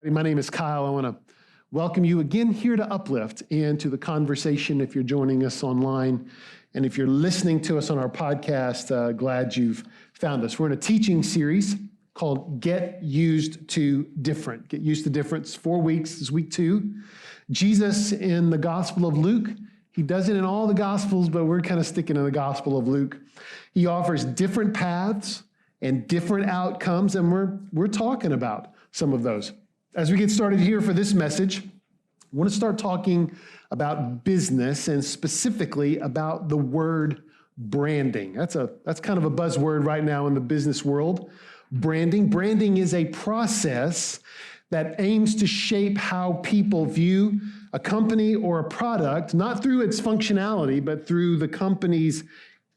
My name is Kyle. I want to welcome you again here to Uplift and to the conversation if you're joining us online. And if you're listening to us on our podcast, glad you've found us. We're in a teaching series called Get Used to Different. Get Used to Different. It's 4 weeks. This is week 2. Jesus in the Gospel of Luke, he does it in all the Gospels, but we're kind of sticking in the Gospel of Luke. He offers different paths and different outcomes, and we're talking about some of those. As we get started here for this message, I want to start talking about business and specifically about the word branding. That's kind of a buzzword right now in the business world. Branding. Branding is a process that aims to shape how people view a company or a product, not through its functionality, but through the company's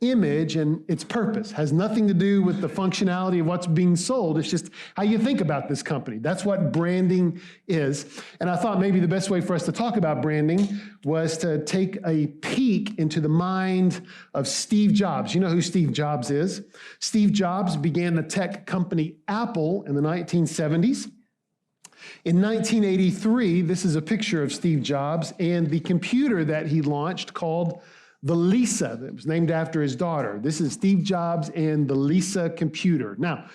image and its purpose. Has nothing to do with the functionality of what's being sold. It's just how you think about this company. That's what branding is. And I thought maybe the best way for us to talk about branding was to take a peek into the mind of Steve Jobs. You know who Steve Jobs is. Steve Jobs began the tech company Apple in the 1970s. In 1983, this is a picture of Steve Jobs and the computer that he launched called the Lisa, that was named after his daughter. This is Steve Jobs and the Lisa computer. Now,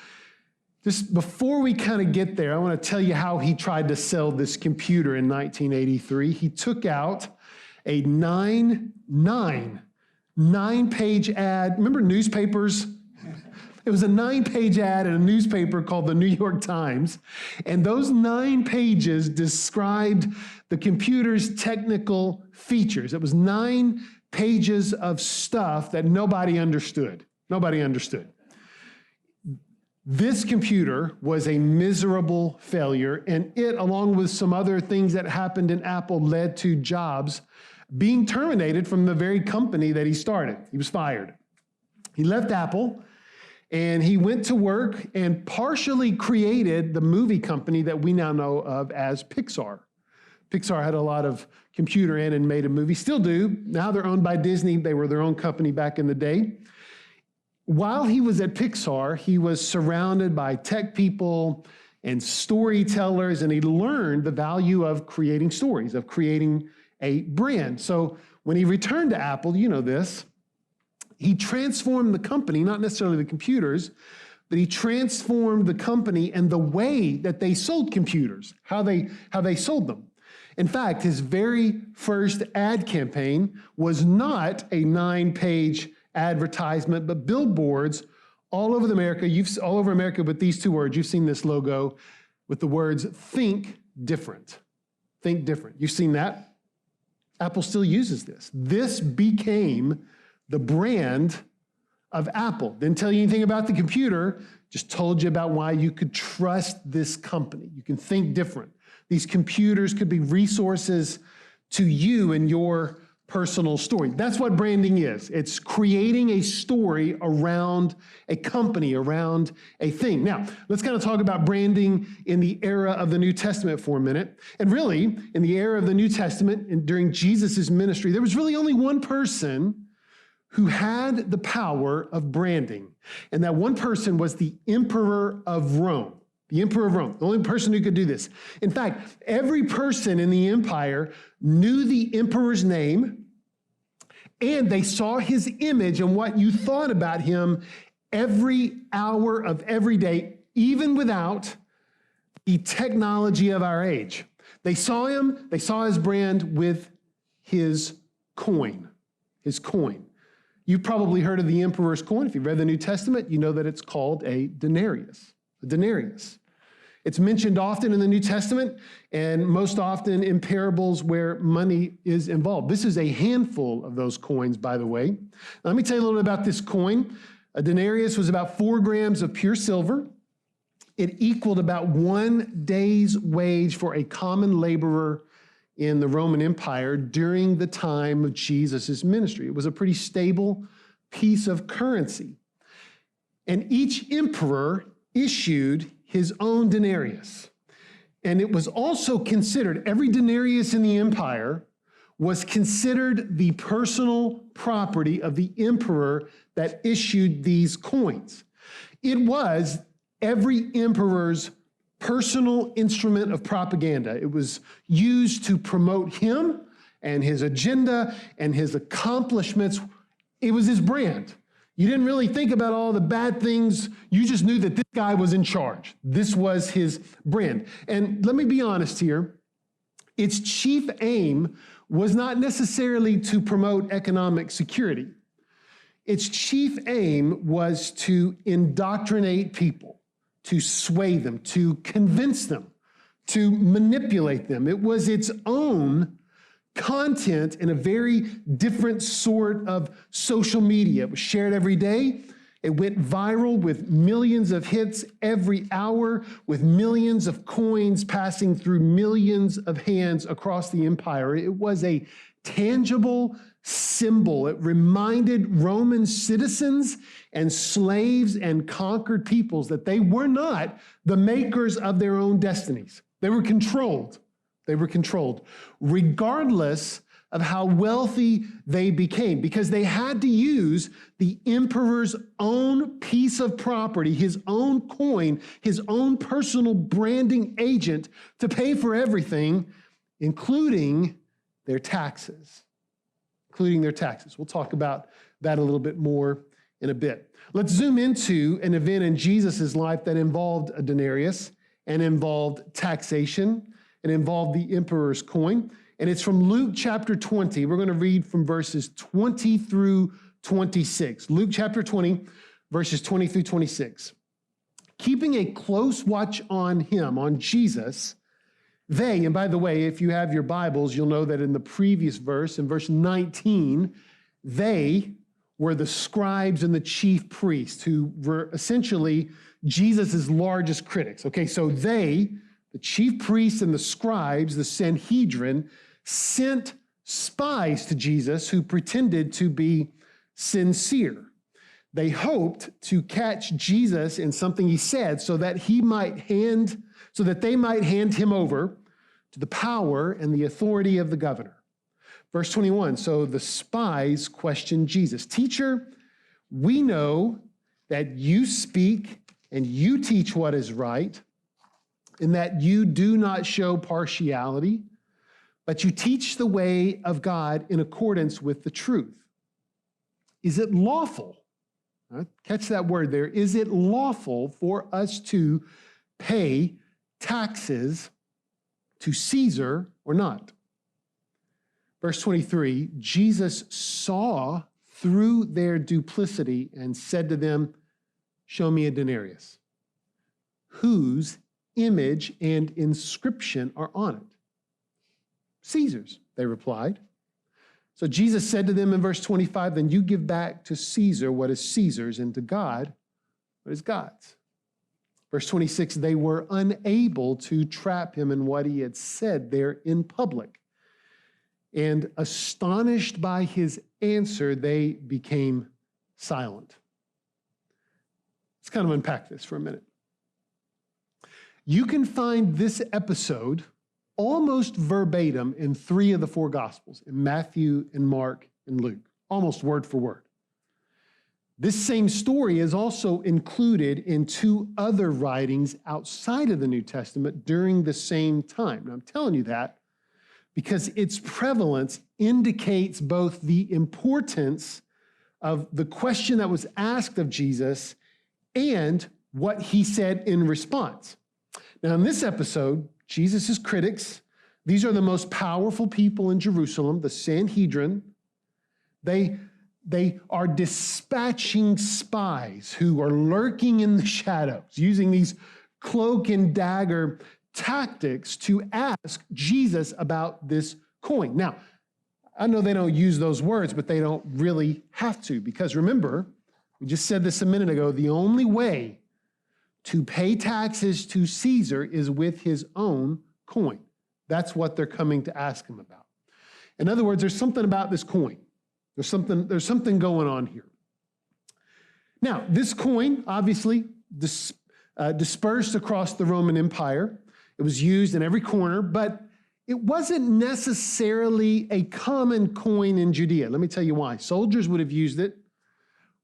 just before we kind of get there, I want to tell you how he tried to sell this computer in 1983. He took out a nine-page ad. Remember newspapers? It was a 9-page ad in a newspaper called the New York Times. And those 9 pages described the computer's technical features. It was 9 pages of stuff that nobody understood. Nobody understood. This computer was a miserable failure, and it, along with some other things that happened in Apple, led to Jobs being terminated from the very company that he started. He was fired. He left Apple, and he went to work and partially created the movie company that we now know of as Pixar. Pixar had a lot of computer animated movies, still do. Now they're owned by Disney. They were their own company back in the day. While he was at Pixar, he was surrounded by tech people and storytellers, and he learned the value of creating stories, of creating a brand. So when he returned to Apple, you know this, he transformed the company, not necessarily the computers, but he transformed the company and the way that they sold computers, how they sold them. In fact, his very first ad campaign was not a 9-page advertisement, but billboards all over America. All over America with these 2 words. You've seen this logo with the words, "Think different." Think different. You've seen that? Apple still uses this. This became the brand of Apple. Didn't tell you anything about the computer, just told you about why you could trust this company. You can think different. These computers could be resources to you and your personal story. That's what branding is. It's creating a story around a company, around a thing. Now, let's kind of talk about branding in the era of the New Testament for a minute. And really, in the era of the New Testament and during Jesus' ministry, there was really only one person who had the power of branding. And that one person was the Emperor of Rome. The Emperor of Rome, the only person who could do this. In fact, every person in the empire knew the emperor's name, and they saw his image and what you thought about him every hour of every day, even without the technology of our age. They saw him, they saw his brand with his coin, his coin. You've probably heard of the emperor's coin. If you've read the New Testament, you know that it's called a denarius. A denarius. It's mentioned often in the New Testament and most often in parables where money is involved. This is a handful of those coins, by the way. Now, let me tell you a little bit about this coin. A denarius was about 4 grams of pure silver. It equaled about 1 day's wage for a common laborer in the Roman Empire during the time of Jesus' ministry. It was a pretty stable piece of currency. And each emperor issued his own denarius. And it was also considered, every denarius in the empire was considered the personal property of the emperor that issued these coins. It was every emperor's personal instrument of propaganda. It was used to promote him and his agenda and his accomplishments. It was his brand. You didn't really think about all the bad things. You just knew that this guy was in charge. This was his brand. And let me be honest here. Its chief aim was not necessarily to promote economic security. Its chief aim was to indoctrinate people, to sway them, to convince them, to manipulate them. It was its own content in a very different sort of social media. It was shared every day. It went viral with millions of hits every hour, with millions of coins passing through millions of hands across the empire. It was a tangible symbol. It reminded Roman citizens and slaves and conquered peoples that they were not the makers of their own destinies. They were controlled. They were controlled, regardless of how wealthy they became, because they had to use the emperor's own piece of property, his own coin, his own personal branding agent to pay for everything, including their taxes. We'll talk about that a little bit more in a bit. Let's zoom into an event in Jesus' life that involved a denarius and involved taxation and involved the emperor's coin. And it's from Luke chapter 20. We're going to read from verses 20 through 26. Luke chapter 20, verses 20 through 26. Keeping a close watch on him, on Jesus, they, and by the way, if you have your Bibles, you'll know that in the previous verse, in verse 19, they were the scribes and the chief priests who were essentially Jesus' largest critics. Okay, so they, the chief priests and the scribes, the Sanhedrin, sent spies to Jesus who pretended to be sincere. They hoped to catch Jesus in something he said so that they might hand him over to the power and the authority of the governor. Verse 21, so the spies questioned Jesus. Teacher, we know that you speak and you teach what is right, and that you do not show partiality, but you teach the way of God in accordance with the truth. Is it lawful? Catch that word there. Is it lawful for us to pay taxes to Caesar or not? Verse 23, Jesus saw through their duplicity and said to them, show me a denarius. Whose image and inscription are on it? Caesar's, they replied. So Jesus said to them in verse 25, then you give back to Caesar what is Caesar's, and to God what is God's. Verse 26, they were unable to trap him in what he had said there in public. And astonished by his answer, they became silent. Let's kind of unpack this for a minute. You can find this episode almost verbatim in 3 of the 4 Gospels, in Matthew and Mark and Luke, almost word for word. This same story is also included in 2 other writings outside of the New Testament during the same time. And I'm telling you that because its prevalence indicates both the importance of the question that was asked of Jesus and what he said in response. Now, in this episode, Jesus' critics, these are the most powerful people in Jerusalem, the Sanhedrin. They are dispatching spies who are lurking in the shadows, using these cloak and dagger tactics to ask Jesus about this coin. Now, I know they don't use those words, but they don't really have to, because remember, we just said this a minute ago, the only way to pay taxes to Caesar is with his own coin. That's what they're coming to ask him about. In other words, there's something about this coin. There's something going on here. Now, this coin, obviously, dispersed across the Roman Empire. It was used in every corner, but it wasn't necessarily a common coin in Judea. Let me tell you why. Soldiers would have used it.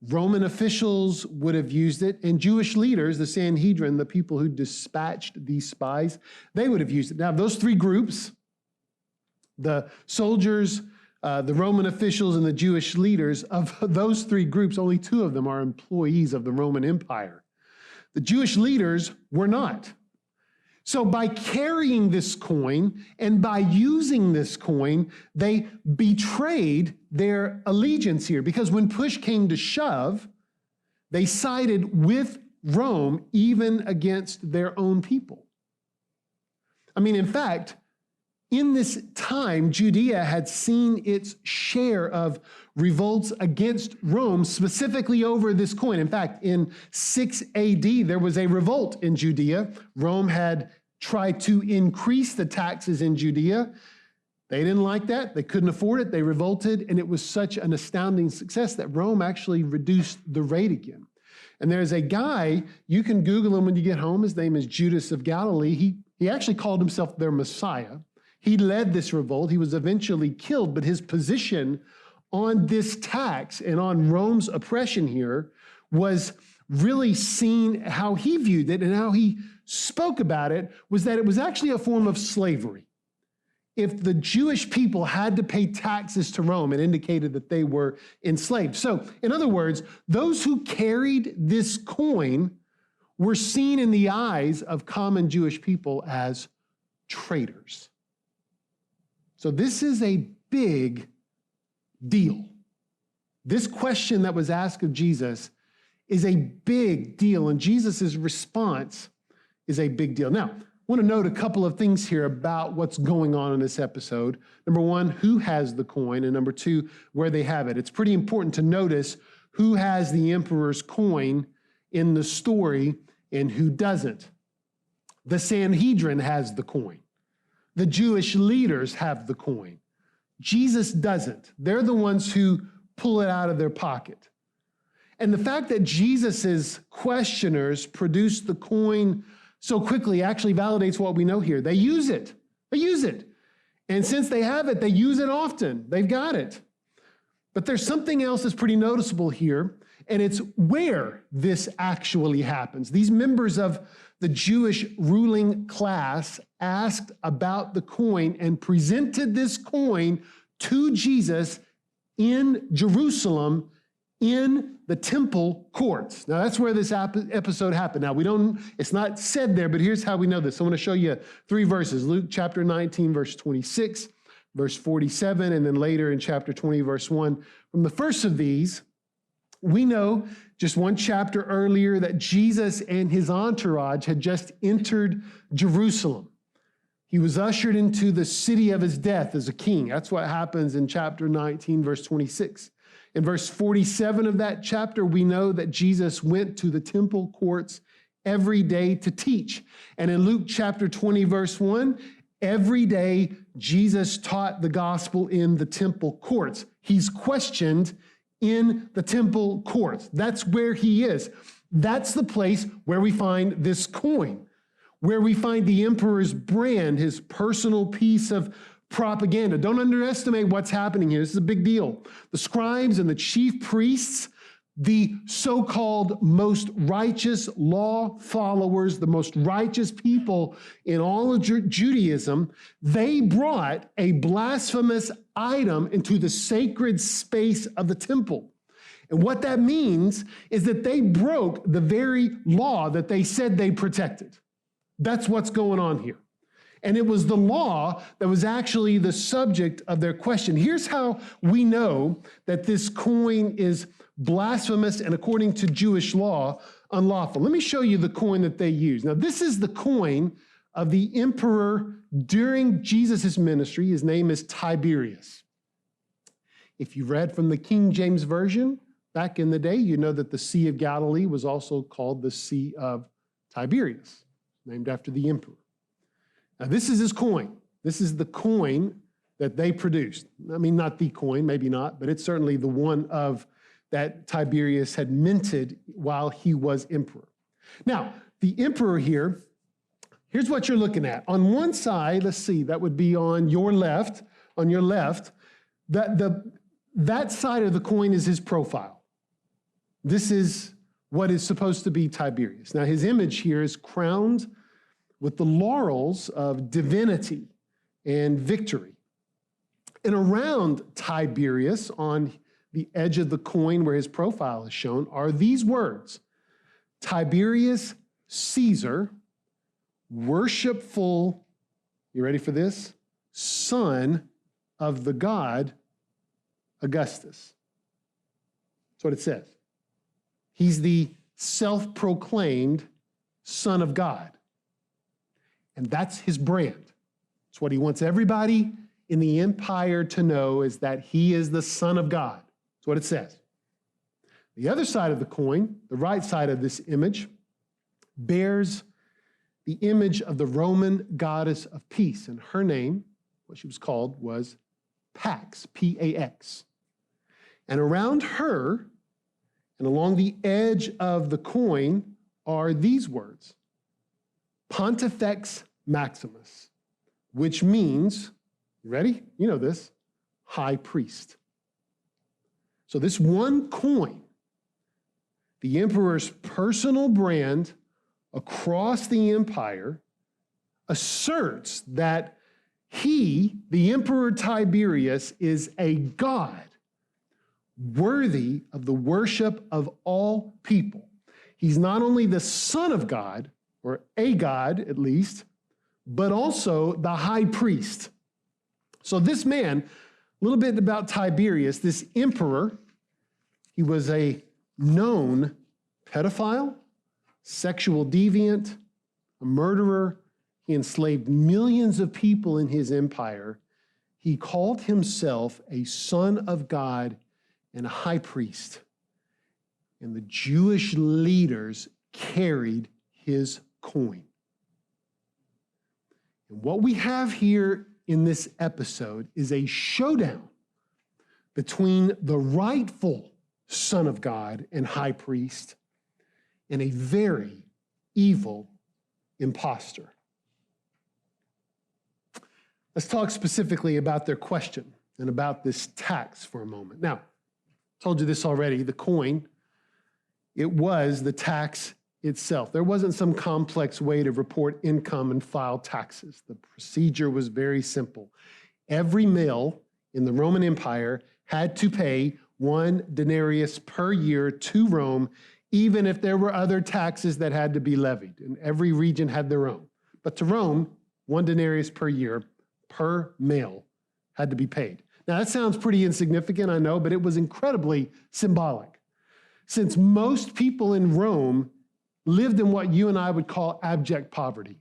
Roman officials would have used it, and Jewish leaders, the Sanhedrin, the people who dispatched these spies, they would have used it. Now, those three groups, the soldiers, the Roman officials, and the Jewish leaders, of those three groups, only two of them are employees of the Roman Empire. The Jewish leaders were not. So by carrying this coin and by using this coin, they betrayed their allegiance here, because when push came to shove, they sided with Rome even against their own people. I mean, in fact, in this time, Judea had seen its share of revolts against Rome, specifically over this coin. In fact, in 6 AD, there was a revolt in Judea. Rome had tried to increase the taxes in Judea. They didn't like that. They couldn't afford it. They revolted, and it was such an astounding success that Rome actually reduced the rate again. And there's a guy, you can Google him when you get home. His name is Judas of Galilee. He actually called himself their Messiah. He led this revolt. He was eventually killed, but his position on this tax and on Rome's oppression here was really seen. How he viewed it and how he spoke about it was that it was actually a form of slavery. If the Jewish people had to pay taxes to Rome, it indicated that they were enslaved. So, in other words, those who carried this coin were seen in the eyes of common Jewish people as traitors. So this is a big deal. This question that was asked of Jesus is a big deal, and Jesus' response is a big deal. Now, I want to note a couple of things here about what's going on in this episode. Number one, who has the coin, and number two, where they have it. It's pretty important to notice who has the emperor's coin in the story and who doesn't. The Sanhedrin has the coin. The Jewish leaders have the coin. Jesus doesn't. They're the ones who pull it out of their pocket. And the fact that Jesus's questioners produced the coin so quickly actually validates what we know here. They use it. They use it. And since they have it, they use it often. They've got it. But there's something else that's pretty noticeable here, and it's where this actually happens. These members of the Jewish ruling class asked about the coin and presented this coin to Jesus in Jerusalem in the temple courts. Now, that's where this episode happened. Now, it's not said there, but here's how we know this. I want to show you three verses. Luke chapter 19, verse 26, verse 47, and then later in chapter 20, verse 1. From the first of these, we know just one chapter earlier that Jesus and his entourage had just entered Jerusalem. He was ushered into the city of his death as a king. That's what happens in chapter 19, verse 26. In verse 47 of that chapter, we know that Jesus went to the temple courts every day to teach. And in Luke chapter 20, verse 1, every day Jesus taught the gospel in the temple courts. He's questioned in the temple courts. That's where he is. That's the place where we find this coin, where we find the emperor's brand, his personal piece of propaganda. Don't underestimate what's happening here. This is a big deal. The scribes and the chief priests, the so-called most righteous law followers, the most righteous people in all of Judaism, they brought a blasphemous item into the sacred space of the temple. And what that means is that they broke the very law that they said they protected. That's what's going on here. And it was the law that was actually the subject of their question. Here's how we know that this coin is blasphemous and, according to Jewish law, unlawful. Let me show you the coin that they use. Now, this is the coin of the emperor during Jesus' ministry. His name is Tiberius. If you read from the King James Version back in the day, you know that the Sea of Galilee was also called the Sea of Tiberius, named after the emperor. Now, this is his coin. This is the coin that they produced. I mean, not the coin, maybe not, but it's certainly the one of that Tiberius had minted while he was emperor. Now, the emperor here, here's what you're looking at. On one side, let's see, that would be on your left, that side of the coin is his profile. This is what is supposed to be Tiberius. Now, his image here is crowned with the laurels of divinity and victory. And around Tiberius, on the edge of the coin where his profile is shown, are these words: Tiberius Caesar, worshipful, you ready for this? Son of the god Augustus. That's what it says. He's the self-proclaimed Son of God. And that's his brand. It's what he wants everybody in the empire to know, is that he is the Son of God. That's what it says. The other side of the coin, the right side of this image, bears the image of the Roman goddess of peace. And her name, what she was called, was Pax, P-A-X. And around her, and along the edge of the coin, are these words: Pontifex Maximus, which means, you ready? You know this, high priest. So this one coin, the emperor's personal brand across the empire, asserts that he, the Emperor Tiberius, is a god worthy of the worship of all people. He's not only the Son of God, or a god at least, but also the high priest. So this man, a little bit about Tiberius, this emperor, he was a known pedophile, sexual deviant, a murderer. He enslaved millions of people in his empire. He called himself a son of God and a high priest. And the Jewish leaders carried his coin. And what we have here in this episode is a showdown between the rightful Son of God and high priest and a very evil imposter. Let's talk specifically about their question and about this tax for a moment. Now, I told you this already, the coin, it was the tax itself. There wasn't some complex way to report income and file taxes. The procedure was very simple. Every male in the Roman Empire had to pay 1 denarius per year to Rome, even if there were other taxes that had to be levied. And every region had their own. But to Rome, 1 denarius per year per male had to be paid. Now, that sounds pretty insignificant, I know, but it was incredibly symbolic. Since most people in Rome lived in what you and I would call abject poverty,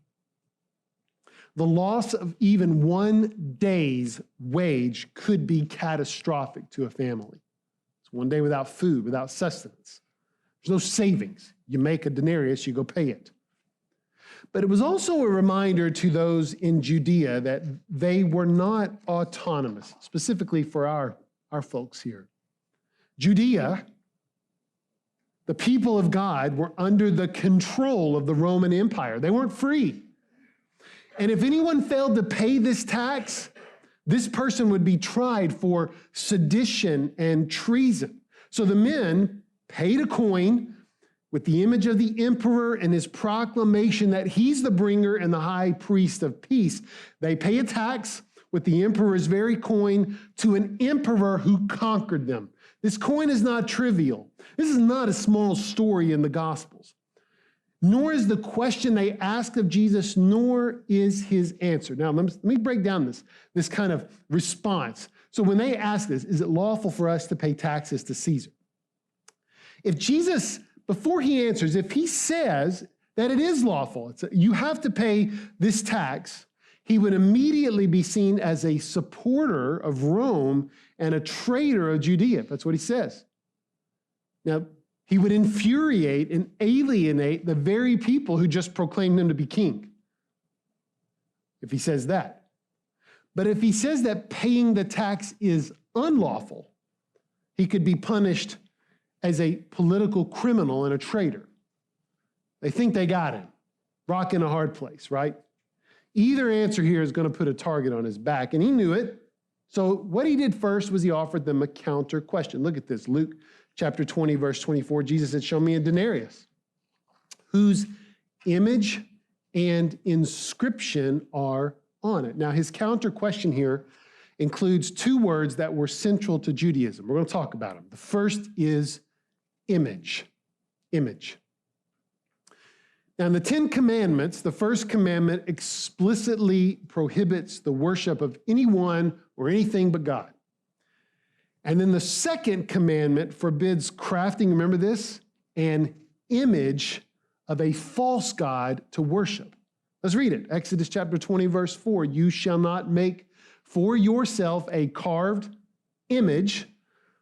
the loss of even 1 day's wage could be catastrophic to a family. It's 1 day without food, without sustenance. There's no savings. You make a denarius, you go pay it. But it was also a reminder to those in Judea that they were not autonomous, specifically for our folks here. Judea, the people of God, were under the control of the Roman Empire. They weren't free. And if anyone failed to pay this tax, this person would be tried for sedition and treason. So the men paid a coin with the image of the emperor and his proclamation that he's the bringer and the high priest of peace. They pay a tax with the emperor's very coin to an emperor who conquered them. This coin is not trivial. This is not a small story in the Gospels. Nor is the question they ask of Jesus, nor is his answer. Now, let me break down this kind of response. So when they ask this, is it lawful for us to pay taxes to Caesar? If Jesus, before he answers, if he says that it is lawful, you have to pay this tax, he would immediately be seen as a supporter of Rome and a traitor of Judea. That's what he says. Now, he would infuriate and alienate the very people who just proclaimed him to be king, if he says that. But if he says that paying the tax is unlawful, he could be punished as a political criminal and a traitor. They think they got him. Rock in a hard place, right? Either answer here is going to put a target on his back, and he knew it. So what he did first was he offered them a counter question. Look at this, Luke chapter 20, verse 24, Jesus said, show me a denarius whose image and inscription are on it. Now, his counter question here includes two words that were central to Judaism. We're going to talk about them. The first is image. Image. Now, in the Ten Commandments, the first commandment explicitly prohibits the worship of anyone or anything but God. And then the second commandment forbids crafting, remember this, an image of a false god to worship. Let's read it. Exodus chapter 20, verse 4. You shall not make for yourself a carved image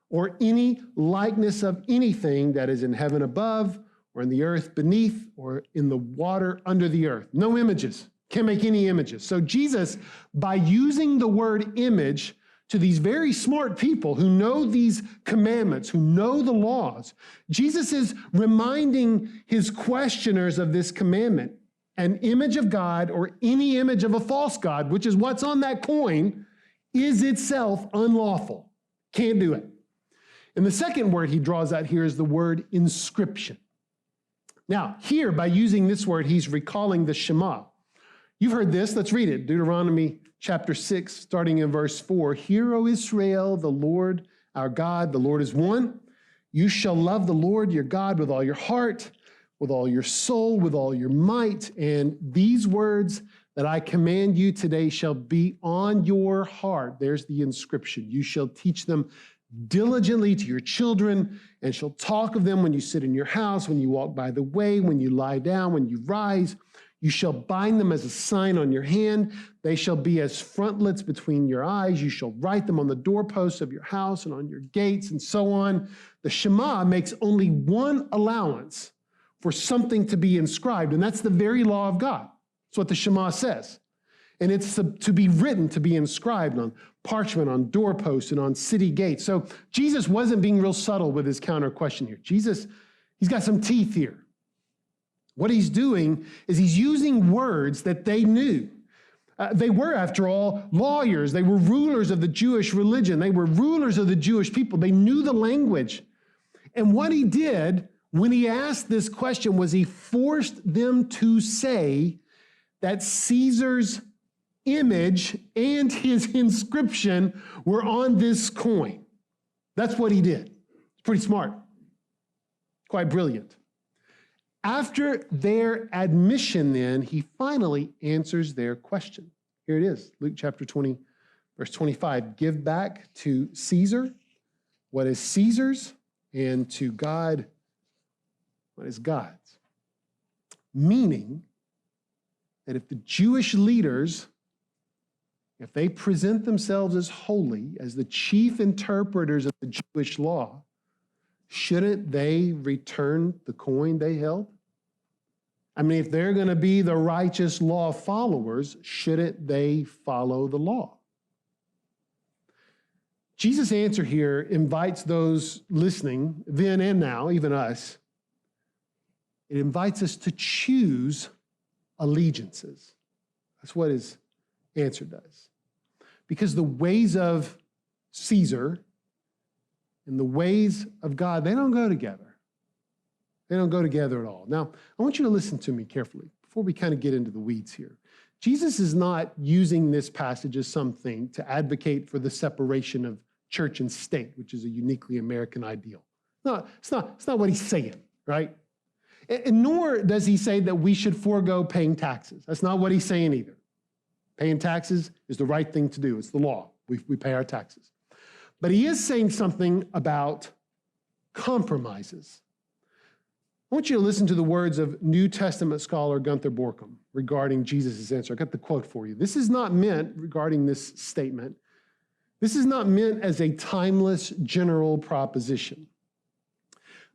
or any likeness of anything that is in heaven above or in the earth beneath or in the water under the earth. No images. Can't make any images. So Jesus, by using the word image to these very smart people who know these commandments, who know the laws, Jesus is reminding his questioners of this commandment. An image of God or any image of a false god, which is what's on that coin, is itself unlawful. Can't do it. And the second word he draws out here is the word inscription. Now, here, by using this word, he's recalling the Shema. You've heard this. Let's read it. Deuteronomy chapter 6, starting in verse 4. Hear, O Israel, the Lord our God, the Lord is one. You shall love the Lord your God with all your heart, with all your soul, with all your might. And these words that I command you today shall be on your heart. There's the inscription. You shall teach them diligently to your children, and shall talk of them when you sit in your house, when you walk by the way, when you lie down, when you rise. You shall bind them as a sign on your hand. They shall be as frontlets between your eyes. You shall write them on the doorposts of your house and on your gates, and so on. The Shema makes only one allowance for something to be inscribed, and that's the very law of God. That's what the Shema says. And it's to be written, to be inscribed on parchment, on doorposts, and on city gates. So Jesus wasn't being real subtle with his counter question here. Jesus, he's got some teeth here. What he's doing is he's using words that they knew. They were, after all, lawyers. They were rulers of the Jewish religion. They were rulers of the Jewish people. They knew the language. And what he did when he asked this question was he forced them to say that Caesar's image and his inscription were on this coin. That's what he did. It's pretty smart. Quite brilliant. After their admission, then, he finally answers their question. Here it is, Luke chapter 20, verse 25. Give back to Caesar what is Caesar's, and to God what is God's. Meaning that if the Jewish leaders, if they present themselves as holy, as the chief interpreters of the Jewish law, shouldn't they return the coin they held? I mean, if they're going to be the righteous law followers, shouldn't they follow the law? Jesus' answer here invites those listening, then and now, even us, it invites us to choose allegiances. That's what his answer does. Because the ways of Caesar and the ways of God, they don't go together. They don't go together at all. Now, I want you to listen to me carefully before we kind of get into the weeds here. Jesus is not using this passage as something to advocate for the separation of church and state, which is a uniquely American ideal. No, it's not what he's saying, right? And nor does he say that we should forego paying taxes. That's not what he's saying either. Paying taxes is the right thing to do. It's the law. We pay our taxes. But he is saying something about compromises. I want you to listen to the words of New Testament scholar Gunther Borkum regarding Jesus' answer. I got the quote for you. This is not meant, regarding this statement, this is not meant as a timeless general proposition,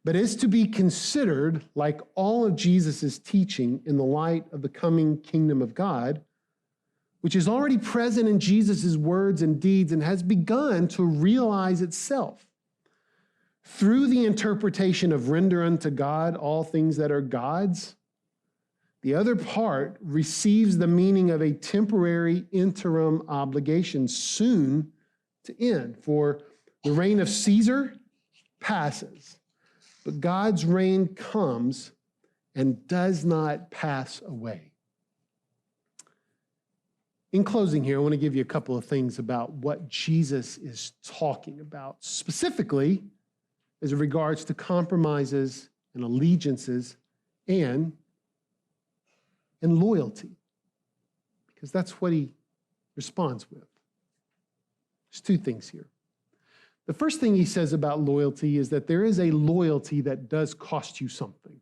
but is to be considered like all of Jesus' teaching in the light of the coming kingdom of God, which is already present in Jesus' words and deeds and has begun to realize itself through the interpretation of render unto God all things that are God's. The other part receives the meaning of a temporary interim obligation soon to end. For the reign of Caesar passes, but God's reign comes and does not pass away. In closing here, I want to give you a couple of things about what Jesus is talking about, specifically as it regards to compromises and allegiances and loyalty, because that's what he responds with. There's two things here. The first thing he says about loyalty is that there is a loyalty that does cost you something.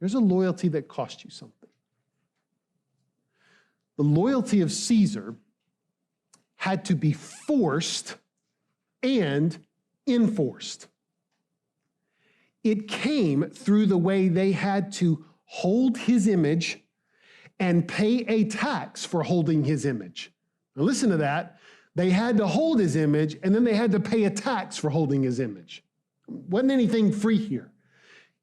There's a loyalty that costs you something. The loyalty of Caesar had to be forced and enforced. It came through the way they had to hold his image and pay a tax for holding his image. Now listen to that. They had to hold his image, and then they had to pay a tax for holding his image. Wasn't anything free here.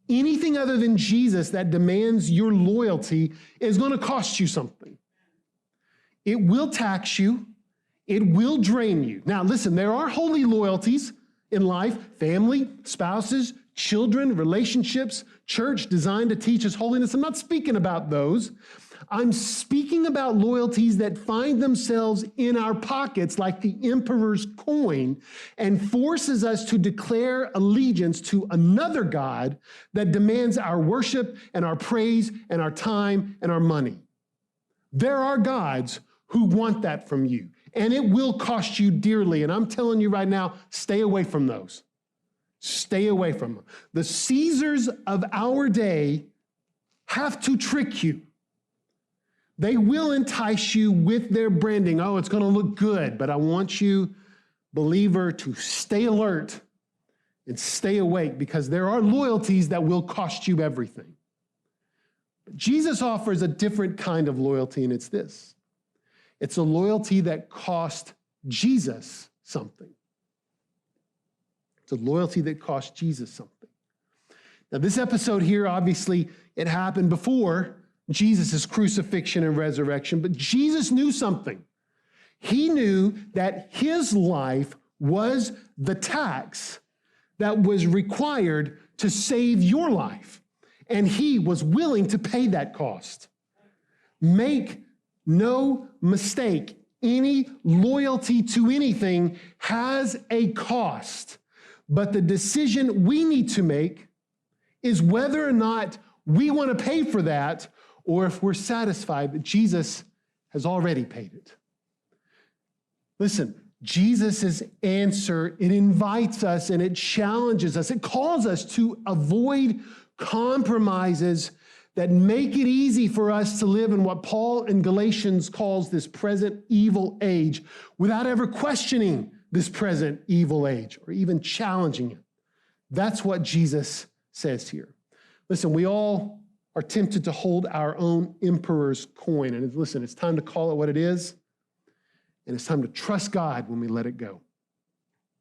Anything other than Jesus that demands your loyalty is going to cost you something. It will tax you. It will drain you. Now, listen, there are holy loyalties in life: family, spouses, children, relationships, church designed to teach us holiness. I'm not speaking about those. I'm speaking about loyalties that find themselves in our pockets like the emperor's coin and forces us to declare allegiance to another God that demands our worship and our praise and our time and our money. There are gods who want that from you, and it will cost you dearly. And I'm telling you right now, stay away from those. Stay away from them. The Caesars of our day have to trick you. They will entice you with their branding. Oh, it's going to look good, but I want you, believer, to stay alert and stay awake, because there are loyalties that will cost you everything. But Jesus offers a different kind of loyalty, and it's this. It's a loyalty that cost Jesus something. It's a loyalty that cost Jesus something. Now, this episode here, obviously, it happened before Jesus' crucifixion and resurrection, but Jesus knew something. He knew that his life was the tax that was required to save your life, and he was willing to pay that cost. Make no mistake, any loyalty to anything has a cost, but the decision we need to make is whether or not we want to pay for that, or if we're satisfied that Jesus has already paid it. Listen, Jesus' answer, it invites us and it challenges us. It calls us to avoid compromises that make it easy for us to live in what Paul in Galatians calls this present evil age without ever questioning this present evil age or even challenging it. That's what Jesus says here. Listen, we all are tempted to hold our own emperor's coin. And listen, it's time to call it what it is, and it's time to trust God when we let it go.